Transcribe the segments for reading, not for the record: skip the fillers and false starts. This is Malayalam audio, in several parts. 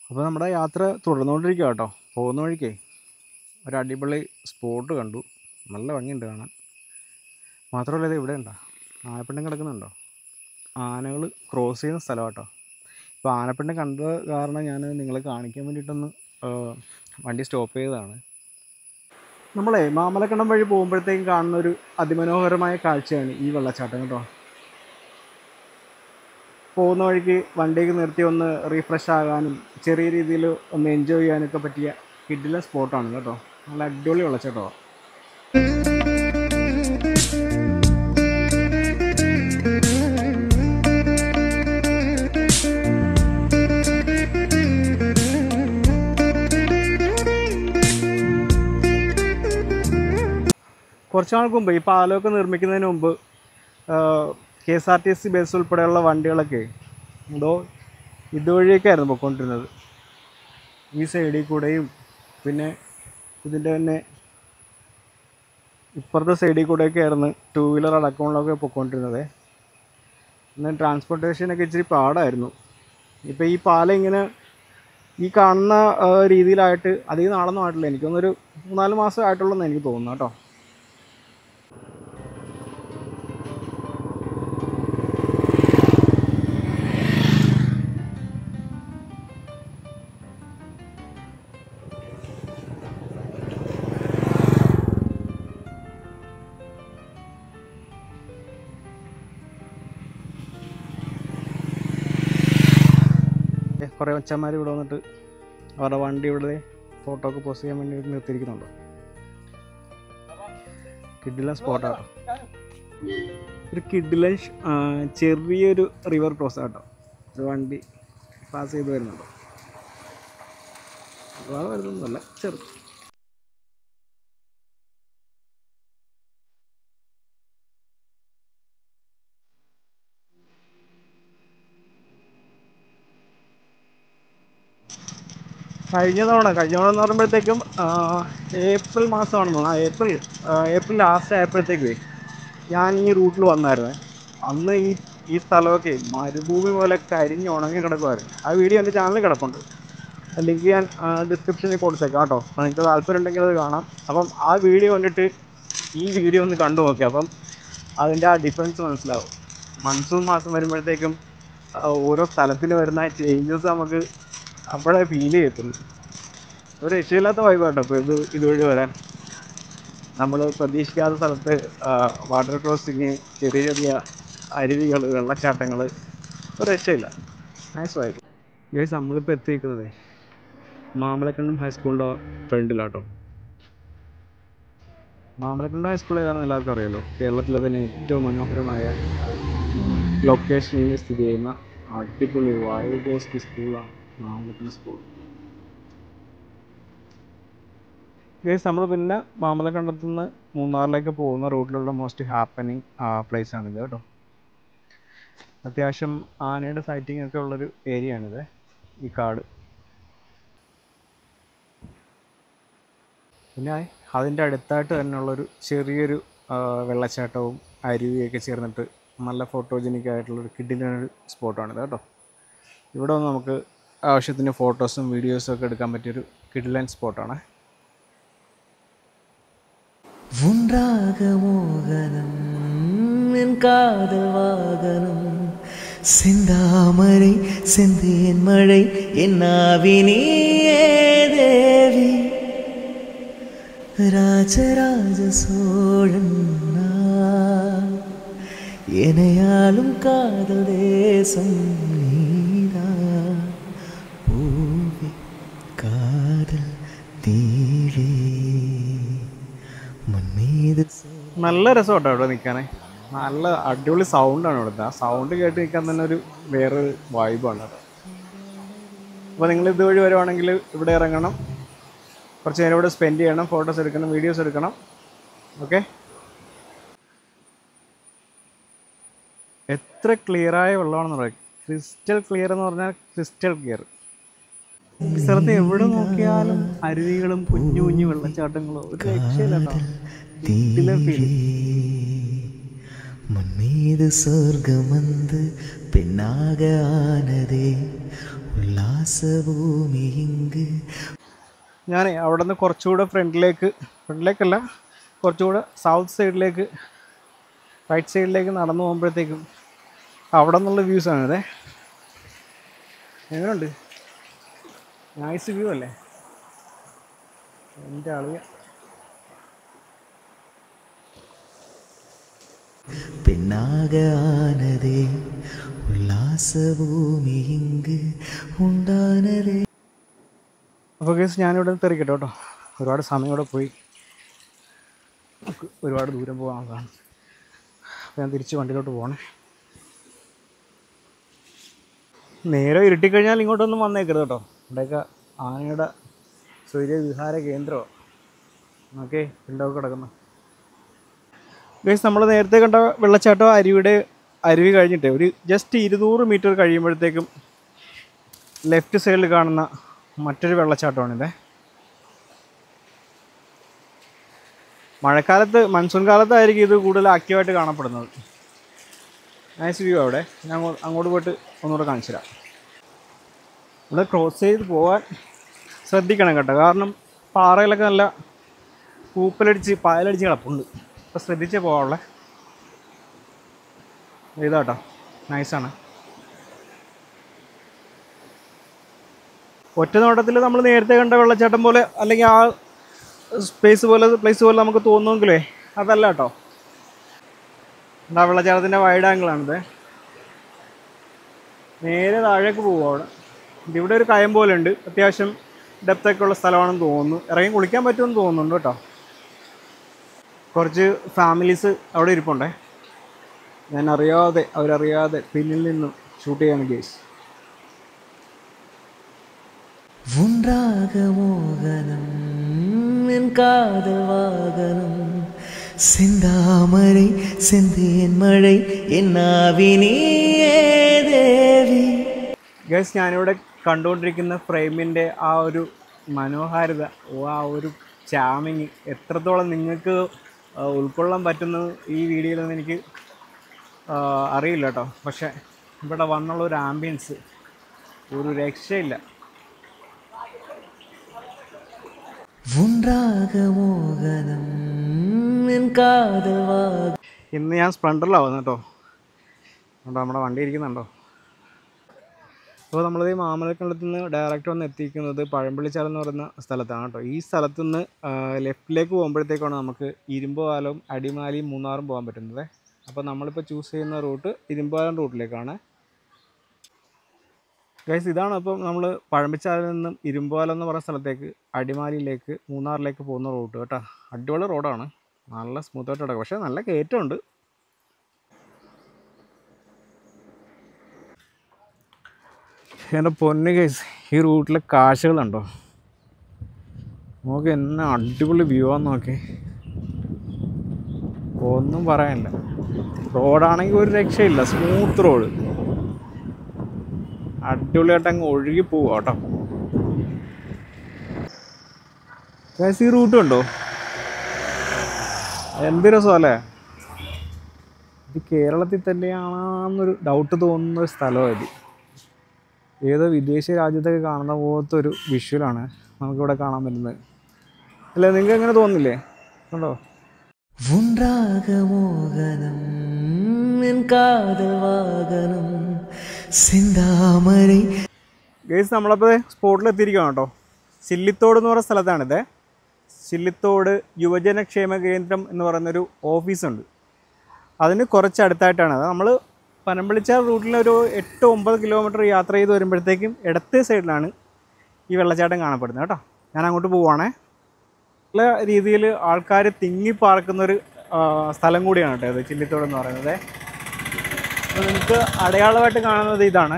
അപ്പോൾ നമ്മുടെ യാത്ര തുടർന്നുകൊണ്ടിരിക്കുക കേട്ടോ. പോകുന്ന വഴിക്കേ ഒരു അടിപൊളി സ്പോട്ട് കണ്ടു. നല്ല ഭംഗിയുണ്ട് കാണാൻ. മാത്രമല്ല ഇത് ഇവിടെ ഉണ്ടോ ആനപ്പിണ്ടം കിടക്കുന്നുണ്ടോ? ആനകൾ ക്രോസ് ചെയ്യുന്ന സ്ഥലം കേട്ടോ. ഇപ്പോൾ ആനപ്പിണ്ടം കണ്ടത് കാരണം ഞാൻ നിങ്ങളെ കാണിക്കാൻ വേണ്ടിയിട്ടൊന്ന് വണ്ടി സ്റ്റോപ്പ് ചെയ്തതാണ്. നമ്മളെ മാമലക്കണ്ടം വഴി പോകുമ്പോഴത്തേക്കും കാണുന്നൊരു അതിമനോഹരമായ കാഴ്ചയാണ് ഈ വെള്ളച്ചാട്ടം കേട്ടോ. പോകുന്ന വഴിക്ക് വണ്ടിയൊക്കെ നിർത്തി ഒന്ന് റീഫ്രഷ് ആകാനും ചെറിയ രീതിയിൽ ഒന്ന് എൻജോയ് ചെയ്യാനൊക്കെ പറ്റിയ കിഡിലെ സ്പോട്ടാണ് കേട്ടോ. നല്ല അടിപൊളി വെള്ളച്ചാട്ടമാണ്. കുറച്ച് നാൾക്ക് മുമ്പ് ഈ പാലമൊക്കെ നിർമ്മിക്കുന്നതിന് മുമ്പ് KSRTC ബസ് ഉൾപ്പെടെയുള്ള വണ്ടികളൊക്കെ എന്തോ ഇതുവഴിയൊക്കെയായിരുന്നു പോയിക്കൊണ്ടിരുന്നത്. ഈ സൈഡിൽ കൂടെയും പിന്നെ ഇതിൻ്റെ തന്നെ ഇപ്പുറത്തെ സൈഡിൽ കൂടെയൊക്കെ ആയിരുന്നു 2 വീലർ അടക്കമുള്ളതൊക്കെ പോയിക്കൊണ്ടിരുന്നത്. എന്നാൽ ട്രാൻസ്പോർട്ടേഷനൊക്കെ ഇച്ചിരി പാടായിരുന്നു. ഇപ്പോൾ ഈ പാലം ഇങ്ങനെ ഈ കാണുന്ന രീതിയിലായിട്ട് അധികം നാളൊന്നും ആയിട്ടില്ല. എനിക്കൊന്നൊരു 3-4 മാസം ആയിട്ടുള്ളതെന്ന് എനിക്ക് തോന്നുന്നു കേട്ടോ. കുറേ അച്ഛന്മാർ ഇവിടെ വന്നിട്ട് അവരുടെ വണ്ടി ഇവിടെ ഫോട്ടോ ഒക്കെ പോസ്റ്റ് ചെയ്യാൻ വേണ്ടി നിർത്തിയിരിക്കുന്നുണ്ടോ. കിഡിലൻ സ്പോട്ടാണ്. ഒരു കിഡിലൻ ചെറിയൊരു റിവർ ക്രോസ് കേട്ടോ. ഒരു വണ്ടി പാസ് ചെയ്ത് വരുന്നുണ്ടോ. ഒരുപാട് വരുന്നൊന്നുമല്ല, ചെറുത്. കഴിഞ്ഞ തവണ എന്ന് പറയുമ്പോഴത്തേക്കും ഏപ്രിൽ മാസമാണെന്ന് തോന്നുന്നു. ഏപ്രിൽ ലാസ്റ്റ് ആയപ്പോഴത്തേക്ക് ഞാൻ ഈ റൂട്ടിൽ വന്നായിരുന്നു. അന്ന് ഈ സ്ഥലമൊക്കെ മരുഭൂമി പോലെ കരിഞ്ഞ് ഉണങ്ങി കിടക്കുമായിരുന്നു. ആ വീഡിയോ എൻ്റെ ചാനലിൽ കിടപ്പുണ്ട്. ലിങ്ക് ഞാൻ ഡിസ്ക്രിപ്ഷനിൽ കൊടുത്തേക്കാം കേട്ടോ. നിങ്ങൾക്ക് താല്പര്യം ഉണ്ടെങ്കിൽ അത് കാണാം. അപ്പം ആ വീഡിയോ കണ്ടിട്ട് ഈ വീഡിയോ ഒന്ന് കണ്ടു നോക്കി. അപ്പം അതിൻ്റെ ആ ഡിഫറൻസ് മനസ്സിലാവും. മൺസൂൺ മാസം വരുമ്പോഴത്തേക്കും ഓരോ സ്ഥലത്തിൽ വരുന്ന ചേഞ്ചസ് നമുക്ക് അപ്പോഴേ ഫീൽ ചെയ്യത്തുള്ളൂ. ഒരു രക്ഷയില്ലാത്ത വൈബാട്ടോ ഇപ്പോൾ ഇതുവഴി വരാൻ. നമ്മൾ പ്രതീക്ഷിക്കാത്ത സ്ഥലത്ത് വാട്ടർ ക്രോസിങ്, ചെറിയ ചെറിയ അരുവികൾ, വെള്ളച്ചാട്ടങ്ങൾ, ഒരു രക്ഷയില്ല. Nice vibe. ഗൈസ്, നമ്മളിപ്പോൾ എത്തിയിരിക്കുന്നത് മാമലക്കണ്ടം ഹൈസ്കൂളിൻ്റെ ഫ്രണ്ടിലാട്ടോ. മാമലക്കണ്ടം ഹൈസ്കൂൾ ഏതാണെന്ന് എല്ലാവർക്കും അറിയാമല്ലോ. കേരളത്തിലെ തന്നെ ഏറ്റവും മനോഹരമായ ലൊക്കേഷനിൽ സ്ഥിതി ചെയ്യുന്ന അടിപൊളി വൈൽഡ് സ്കൂളാണ് മാമലക്കണ്ടം സ്കൂൾ. ഗൈസ്, നമ്മൾ പിന്നെ മാമലക്കണ്ടത്തു നിന്ന് മൂന്നാറിലേക്ക് പോകുന്ന റൂട്ടിലുള്ള മോസ്റ്റ് ഹാപ്പനിങ് പ്ലേസാണിത് കേട്ടോ. അത്യാവശ്യം ആനയുടെ സൈറ്റിംഗ് ഒക്കെ ഉള്ളൊരു ഏരിയ ആണിത്, ഈ കാട്. പിന്നെ അതിൻ്റെ അടുത്തായിട്ട് തന്നെയുള്ളൊരു ചെറിയൊരു വെള്ളച്ചാട്ടവും അരുവിയൊക്കെ ചേർന്നിട്ട് നല്ല ഫോട്ടോജനിക് ആയിട്ടുള്ളൊരു കിഡിലൊരു സ്പോട്ടാണിത് കേട്ടോ. ഇവിടെ വന്ന് നമുക്ക് ആവശ്യത്തിന് ഫോട്ടോസും വീഡിയോസും ഒക്കെ എടുക്കാൻ പറ്റിയൊരു കിഡിലൻ സ്പോട്ടാണ്. செந்தாமரை செந்தேன் மழை என்னாவினியே தேவி ராஜராஜ சோழன் எனையாலும் காதல் தேசம் நீதா பூவி காதல் தீழே മൺമീത്. നല്ല രസമാട്ടോ ഇവിടെ നിൽക്കാനേ. നല്ല അടിപൊളി സൗണ്ടാണ് ഇവിടുത്തെ. ആ സൗണ്ട് കേട്ട് നിൽക്കാൻ തന്നെ ഒരു വേറൊരു വൈബാണ് കേട്ടോ. അപ്പോൾ നിങ്ങൾ ഇതുവഴി വരുവാണെങ്കിൽ ഇവിടെ ഇറങ്ങണം, കുറച്ച് നേരം ഇവിടെ സ്പെൻഡ് ചെയ്യണം, ഫോട്ടോസ് എടുക്കണം, വീഡിയോസ് എടുക്കണം. ഓക്കെ, എത്ര ക്ലിയറായ വെള്ളമാണെന്ന് പറയാം. ക്രിസ്റ്റൽ ക്ലിയർ എന്ന് പറഞ്ഞാൽ ക്രിസ്റ്റൽ ക്ലിയർ. ഈ സ്ഥലത്ത് എവിടെ നോക്കിയാലും അരുവികളും കുഞ്ഞു കുഞ്ഞു വെള്ളച്ചാട്ടങ്ങളും ഒരു രക്ഷയില്ലട്ടോ. മൺമീത് സ്വർഗം വന്ന് പെണ്ണാകാനതേ ഉള്ള ഉല്ലാസഭൂമി ഇങ്ങ്. ഞാൻ അവിടെ നിന്ന് കുറച്ചുകൂടെ ഫ്രണ്ടിലേക്കല്ല, കുറച്ചുകൂടെ സൗത്ത് സൈഡിലേക്ക്, റൈറ്റ് സൈഡിലേക്ക് നടന്നു പോകുമ്പോഴത്തേക്കും അവിടെ നിന്നുള്ള വ്യൂസാണിതേ. എങ്ങനെയുണ്ട്? നൈസ് വ്യൂ അല്ലേ എൻ്റെ ആളുകൾ? പെണ്ണാകെ ആനതേ ഉല്ലാസഭൂമി ഇങ്ങ് ഉണ്ടാനതേ. അപ്പോൾ കേസ് ഞാനിവിടെ നിന്ന് തെറിക്കട്ടെ കേട്ടോ. ഒരുപാട് സമയം ഇവിടെ പോയി, ഒരുപാട് ദൂരം പോകാനുള്ളതാണ്. അപ്പോൾ ഞാൻ തിരിച്ച് വണ്ടിയിലോട്ട് പോകണേ. നേരെ ഇരുട്ടിക്കഴിഞ്ഞാൽ ഇങ്ങോട്ടൊന്നും വന്നേക്കരുത് കേട്ടോ. ഇവിടെയൊക്കെ ആനയുടെ സൂര്യവിഹാര കേന്ദ്രമോ ഓക്കെ ഉണ്ടാവും കിടക്കുന്നു. ഗൈസ് നമ്മൾ നേരത്തെ കണ്ട വെള്ളച്ചാട്ടം അരുവി കഴിഞ്ഞിട്ട് ഒരു ജസ്റ്റ് 200 മീറ്റർ കഴിയുമ്പോഴത്തേക്കും ലെഫ്റ്റ് സൈഡിൽ കാണുന്ന മറ്റൊരു വെള്ളച്ചാട്ടമാണിത്. മഴക്കാലത്ത്, മൺസൂൺ കാലത്തായിരിക്കും ഇത് കൂടുതൽ ആക്റ്റീവായിട്ട് കാണപ്പെടുന്നത്. നൈസ് വ്യൂ അവിടെ. ഞാൻ അങ്ങോട്ട് പോയിട്ട് ഒന്നുകൂടെ കാണിച്ചു തരാം. ഇവിടെ ക്രോസ് ചെയ്ത് പോകാൻ ശ്രദ്ധിക്കണം കേട്ടോ, കാരണം പാറയിലൊക്കെ നല്ല പായലടിച്ച് കിടപ്പുണ്ട്. അപ്പോൾ ശ്രദ്ധിച്ചേ പോകാനുള്ളേ. ഇതാട്ടോ, നൈസാണ്. ഒറ്റ നോട്ടത്തിൽ നമ്മൾ നേരത്തെ കണ്ട വെള്ളച്ചാട്ടം പോലെ അല്ലെങ്കിൽ ആ പ്ലേസ് പോലെ നമുക്ക് തോന്നുമെങ്കിലേ അതല്ല കേട്ടോ. എന്താ വെള്ളച്ചാട്ടത്തിൻ്റെ വൈഡ് ആംഗിളാണിത്. നേരെ താഴേക്ക് പോകും. ഇവിടെ ഒരു കയം പോലെ ഉണ്ട്. അത്യാവശ്യം ഡെപ്തൊക്കെ ഉള്ള സ്ഥലമാണെന്ന് തോന്നുന്നു. ഇറങ്ങി കുളിക്കാൻ പറ്റുമെന്ന് തോന്നുന്നുണ്ട് കേട്ടോ. കുറച്ച് ഫാമിലീസ് അവിടെ ഇരിപ്പുണ്ടേ. അവരറിയാതെ പിന്നിൽ നിന്നും ഷൂട്ട് ചെയ്യാണ് കേസ്. உன்றாக மோகனம் என் காதல் வாகனம் செந்தாமரை செந்தேன் மழை എന്നാവിനിയേ ദേവി. ഗൈസ്, ഞാനിവിടെ കണ്ടുകൊണ്ടിരിക്കുന്ന ഫ്രെയിമിൻ്റെ ആ ഒരു മനോഹാരിത, ആ ഒരു ചാമിങ് എത്രത്തോളം നിങ്ങൾക്ക് ഉൾക്കൊള്ളാൻ പറ്റുന്നത് ഈ വീഡിയോയിൽ നിന്ന് എനിക്ക് അറിയില്ല കേട്ടോ. പക്ഷേ ഇവിടെ വന്നുള്ള ഒരു ആംബിയൻസ് ഒരു രക്ഷയില്ല. ഇന്ന് ഞാൻ സ്പ്ലെൻഡറിലാവുന്നു കേട്ടോ. നമ്മുടെ വണ്ടി ഇരിക്കുന്നുണ്ടോ? അപ്പോൾ നമ്മളത് മാമലക്കണ്ടത്തു നിന്ന് ഡയറക്റ്റ് വന്ന് എത്തിക്കുന്നത് പഴമ്പള്ളിച്ചാലം എന്ന് പറയുന്ന സ്ഥലത്താണ് കേട്ടോ. ഈ സ്ഥലത്തു നിന്ന് ലെഫ്റ്റിലേക്ക് പോകുമ്പോഴത്തേക്കാണ് നമുക്ക് ഇരുമ്പുപാലവും അടിമാലിയും മൂന്നാറും പോകാൻ പറ്റുന്നത്. അപ്പോൾ നമ്മളിപ്പോൾ ചൂസ് ചെയ്യുന്ന റൂട്ട് ഇരുമ്പുപാലം റൂട്ടിലേക്കാണ്. ഗൈസ്, ഇതാണ് അപ്പം നമ്മൾ പഴമ്പച്ചാലിൽ നിന്നും ഇരുമ്പുപാലം എന്ന് പറയുന്ന സ്ഥലത്തേക്ക് അടിമാലിയിലേക്ക് മൂന്നാറിലേക്ക് പോകുന്ന റൂട്ട് കേട്ടോ. അടിപൊളി റോഡാണ്, നല്ല സ്മൂത്തായിട്ട് കിടക്കും. പക്ഷേ നല്ല കയറ്റമുണ്ട്. എൻ്റെ പൊന്ന് ഗൈസ്, ഈ റൂട്ടിലെ കാഴ്ചകളുണ്ടോ നോക്കി, എന്നാ അടിപൊളി വ്യൂ ആണെന്ന് നോക്കി. ഒന്നും പറയാനില്ല. റോഡാണെങ്കിൽ ഒരു രക്ഷയില്ല, സ്മൂത്ത് റോഡ്. അടിപൊളിയായിട്ട് അങ്ങ് ഒഴുകി പോവുക കേട്ടോ. ഗൈസ്, ഈ റൂട്ട് ഉണ്ടോ, എന്ത് രസമല്ലേ. ഇത് കേരളത്തിൽ തന്നെയാണെന്നൊരു ഡൗട്ട് തോന്നുന്നൊരു സ്ഥലമാണ് ഇത്. ഏതോ വിദേശ രാജ്യത്തൊക്കെ കാണുന്ന പോലത്തെ ഒരു വിഷ്വലാണ് നമുക്കിവിടെ കാണാൻ പറ്റുന്നത് അല്ലേ? നിങ്ങൾക്ക് എങ്ങനെ തോന്നുന്നില്ലേ? കണ്ടോ? ഗൈസ്, നമ്മളപ്പോൾ സ്പോട്ടിലെത്തിയിരിക്കുകയാണ് കേട്ടോ. ചില്ലിത്തോട് എന്ന് പറയുന്ന സ്ഥലത്താണിത്. ചില്ലിത്തോട് യുവജനക്ഷേമ കേന്ദ്രം എന്ന് പറയുന്നൊരു ഓഫീസുണ്ട്. അതിന് കുറച്ചടുത്തായിട്ടാണ്. നമ്മൾ പനമ്പള്ളിച്ചാൽ റൂട്ടിലൊരു 8-9 കിലോമീറ്റർ യാത്ര ചെയ്ത് വരുമ്പോഴത്തേക്കും ഇടത്തെ സൈഡിലാണ് ഈ വെള്ളച്ചാട്ടം കാണപ്പെടുന്നത് കേട്ടോ. ഞാൻ അങ്ങോട്ട് പോവുകയാണേ. നല്ല രീതിയിൽ ആൾക്കാർ തിങ്ങി പാർക്കുന്നൊരു സ്ഥലം കൂടിയാണ് കേട്ടോ ഇത് ചില്ലിത്തോട് എന്ന് പറയുന്നത്. അപ്പോൾ നിങ്ങൾക്ക് അടയാളമായിട്ട് കാണുന്നത് ഇതാണ്,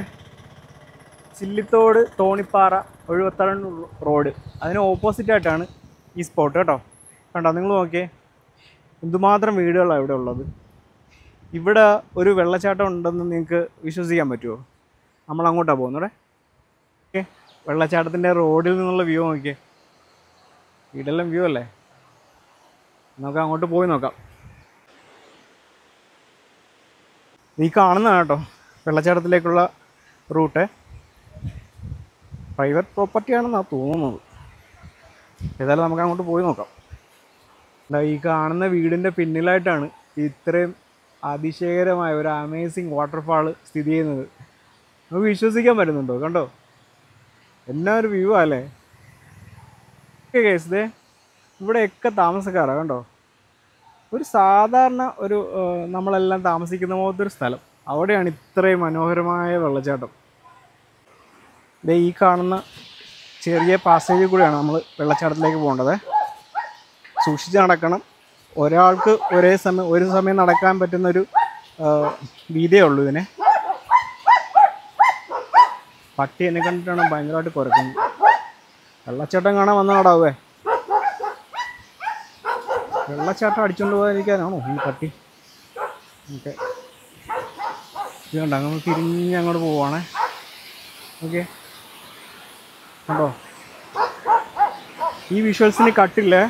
ചില്ലിത്തോട് തോണിപ്പാറ ഒഴുവത്താഴം റോഡ്. അതിന് ഓപ്പോസിറ്റായിട്ടാണ് ഈ സ്പോട്ട് കേട്ടോ. കണ്ടോ, നിങ്ങൾ നോക്കിയേ എന്തുമാത്രം വീടുകളാണ് ഇവിടെ ഉള്ളത്. ഇവിടെ ഒരു വെള്ളച്ചാട്ടം ഉണ്ടെന്ന് നിങ്ങൾക്ക് വിശ്വസിക്കാൻ പറ്റുമോ? നമ്മൾ അങ്ങോട്ടാണ് പോകുന്നത്. ഓക്കെ, വെള്ളച്ചാട്ടത്തിൻ്റെ റോഡിൽ നിന്നുള്ള വ്യൂ നോക്കിയേ, ഇതെല്ലാം വ്യൂ അല്ലേ. നമുക്ക് അങ്ങോട്ട് പോയി നോക്കാം. ഈ കാണുന്നതാണ് കേട്ടോ വെള്ളച്ചാട്ടത്തിലേക്കുള്ള റൂട്ട്. പ്രൈവറ്റ് പ്രോപ്പർട്ടി ആണെന്നാണ് തോന്നുന്നത്. ഏതായാലും നമുക്ക് അങ്ങോട്ട് പോയി നോക്കാം. ഈ കാണുന്ന വീടിൻ്റെ പിന്നിലായിട്ടാണ് ഇത്രയും അതിശയകരമായ ഒരു അമേസിങ് വാട്ടർഫാൾ സ്ഥിതി ചെയ്യുന്നത്. നമുക്ക് വിശ്വസിക്കാൻ പറ്റുന്നുണ്ടോ? കണ്ടോ, എന്നാ ഒരു വ്യൂ അല്ലേ. ഓക്കെ ഗൈസ്, ദേ ഇവിടെയൊക്കെ താമസക്കാരാണ്. കണ്ടോ, ഒരു സാധാരണ ഒരു നമ്മളെല്ലാം താമസിക്കുന്ന പോലത്തെ ഒരു സ്ഥലം, അവിടെയാണ് ഇത്രയും മനോഹരമായ വെള്ളച്ചാട്ടം. ദേ ഈ കാണുന്ന ചെറിയ പാസേജിൽ കൂടെയാണ് നമ്മൾ വെള്ളച്ചാട്ടത്തിലേക്ക് പോകേണ്ടത്. സൂക്ഷിച്ച് നടക്കണം. ഒരാൾക്ക് ഒരു സമയം നടക്കാൻ പറ്റുന്നൊരു വീതിയേ ഉള്ളൂ ഇതിനെ. പട്ടി എന്നെ കണ്ടിട്ടാണ് ഭയങ്കരമായിട്ട് കുരക്കുന്നത്. വെള്ളച്ചാട്ടം കാണാൻ വന്നതാടാവേ. വെള്ളച്ചാട്ടം അടിച്ചുകൊണ്ട് പോകാതിരിക്കാനാണോ ഈ പട്ടി? ഓക്കെ, ഇത് കണ്ടോ, നമ്മൾ തിരിഞ്ഞ് അങ്ങോട്ട് പോവുകയാണേ. ഓക്കെ, കണ്ടോ, ഈ വിഷ്വൽസിന് കട്ടില്ലേ,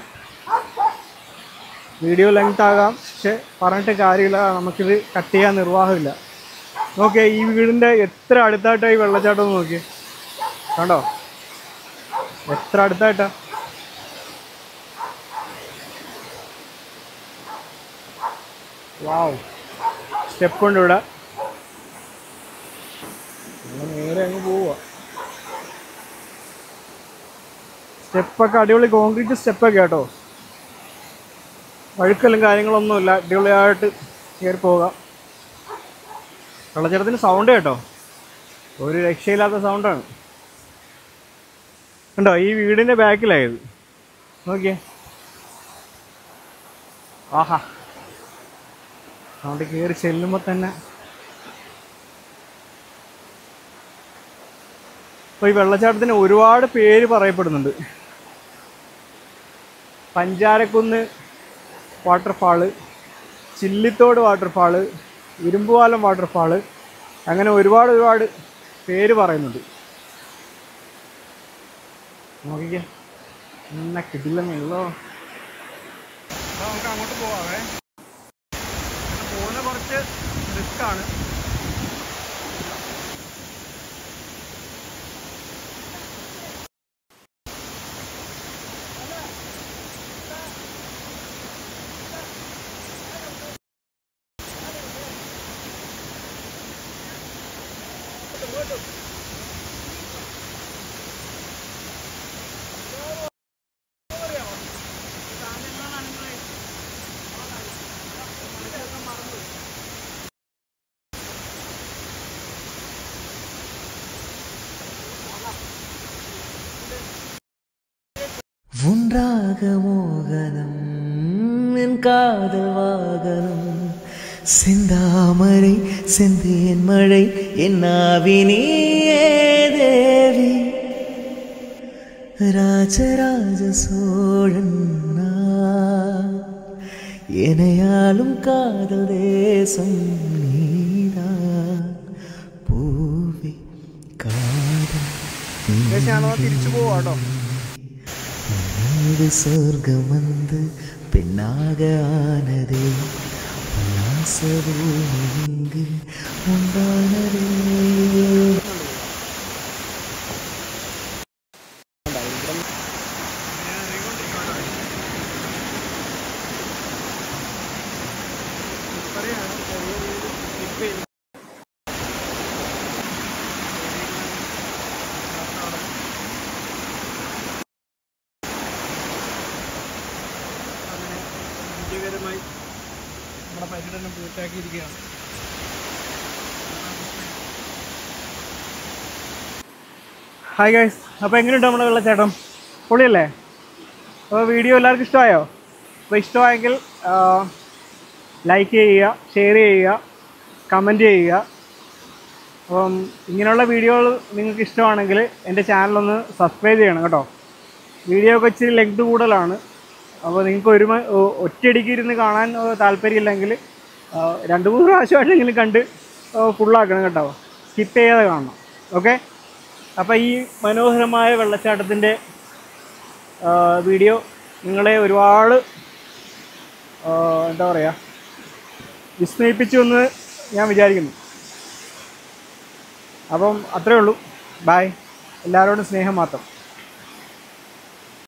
വീഡിയോ ലെങ്ത് ആകാം, പക്ഷെ പറഞ്ഞിട്ട് കാര്യമില്ല, നമുക്കിത് കട്ട് ചെയ്യാൻ നിർവാഹമില്ല. നോക്കിയേ, ഈ വീടിൻ്റെ എത്ര അടുത്തായിട്ടാണ് ഈ വെള്ളച്ചാട്ടം നോക്കിയേ. കണ്ടോ, എത്ര അടുത്തായിട്ടാ. വാവ്, സ്റ്റെപ്പ് ഉണ്ട് ഇവിടെ. നമ്മൾ നേരെ അങ്ങ് പോവുക. സ്റ്റെപ്പൊക്കെ അടിപൊളി കോൺക്രീറ്റ് സ്റ്റെപ്പൊക്കെ കേട്ടോ. വഴുക്കലും കാര്യങ്ങളൊന്നുമില്ല, അടിപൊളിയായിട്ട് കയറി പോകാം. വെള്ളച്ചാട്ടത്തിന് സൗണ്ട് കേട്ടോ, ഒരു രക്ഷയില്ലാത്ത സൗണ്ടാണ്. കണ്ടോ, ഈ വീടിൻ്റെ ബാക്കിലായത്. നോക്കിയേ, ആഹാ, അവിടെ കയറി ചെല്ലുമ്പോൾ തന്നെ. അപ്പോൾ ഈ വെള്ളച്ചാട്ടത്തിന് ഒരുപാട് പേര് പറയപ്പെടുന്നുണ്ട്. പഞ്ചാരക്കുന്ന് വാട്ടർഫാള്, ചില്ലിത്തോട് വാട്ടർഫാള്, ഇരുമ്പുപാലം വാട്ടർഫാള്, അങ്ങനെ ഒരുപാട് പേര് പറയുന്നുണ്ട്. നോക്കിക്കേ, എന്നാ കിടിലമല്ലോ. നമുക്ക് അങ്ങോട്ട് പോവാവേ. പോകുന്ന കുറച്ച് റിസ്ക്കാണ്. ஒன்றாக மோகனம் என் காதல் வாகனம் செந்தாமரை செந்தேன் மழை என் ஆவினியே தேவி ராஜராஜ சோழன் எனையாலும் காதல் தேசம் நீதான் பூவே காதல் തിരിച്ചു പോവാട്ടോ. സ്വർഗം വന്ന് പെണ്ണാക ആനതേ ഉല്ലാസഭൂമി ഉണ്ടാനതേ. വിജയകരമായി നമ്മുടെ പര്യടനം പൂർത്തിയാക്കിയിരിക്കുകയാണ്. ഹായ് ഗൈസ്, അപ്പോൾ എങ്ങനെയുണ്ട് നമ്മുടെ വെള്ളച്ചാട്ടം? പൊളിയല്ലേ? അപ്പോൾ വീഡിയോ എല്ലാവർക്കും ഇഷ്ടമായോ? അപ്പോൾ ഇഷ്ടമായെങ്കിൽ ലൈക്ക് ചെയ്യുക, ഷെയർ ചെയ്യുക, കമൻറ്റ് ചെയ്യുക. അപ്പം ഇങ്ങനെയുള്ള വീഡിയോകൾ നിങ്ങൾക്ക് ഇഷ്ടമാണെങ്കിൽ എൻ്റെ ചാനലൊന്ന് സബ്സ്ക്രൈബ് ചെയ്യണം കേട്ടോ. വീഡിയോ ഒക്കെ ഇച്ചിരി ലെങ്ത് കൂടുതലാണ്. അപ്പോൾ നിങ്ങൾക്ക് ഒറ്റയടിക്ക് ഇരുന്ന് കാണാൻ താല്പര്യമില്ലെങ്കിൽ 2-3 പ്രാവശ്യമായിട്ടെങ്കിലും കണ്ട് ഫുള്ളാക്കണം കേട്ടോ. സ്കിപ്പ് ചെയ്യാതെ കാണണം. ഓക്കെ, അപ്പോൾ ഈ മനോഹരമായ വെള്ളച്ചാട്ടത്തിൻ്റെ വീഡിയോ നിങ്ങളെ ഒരുപാട് എന്താ പറയുക വിസ്മയിപ്പിച്ചു എന്ന് ഞാൻ വിചാരിക്കുന്നു. അപ്പം അത്രയേ ഉള്ളൂ. ബൈ. എല്ലാവരോടും സ്നേഹം മാത്രം.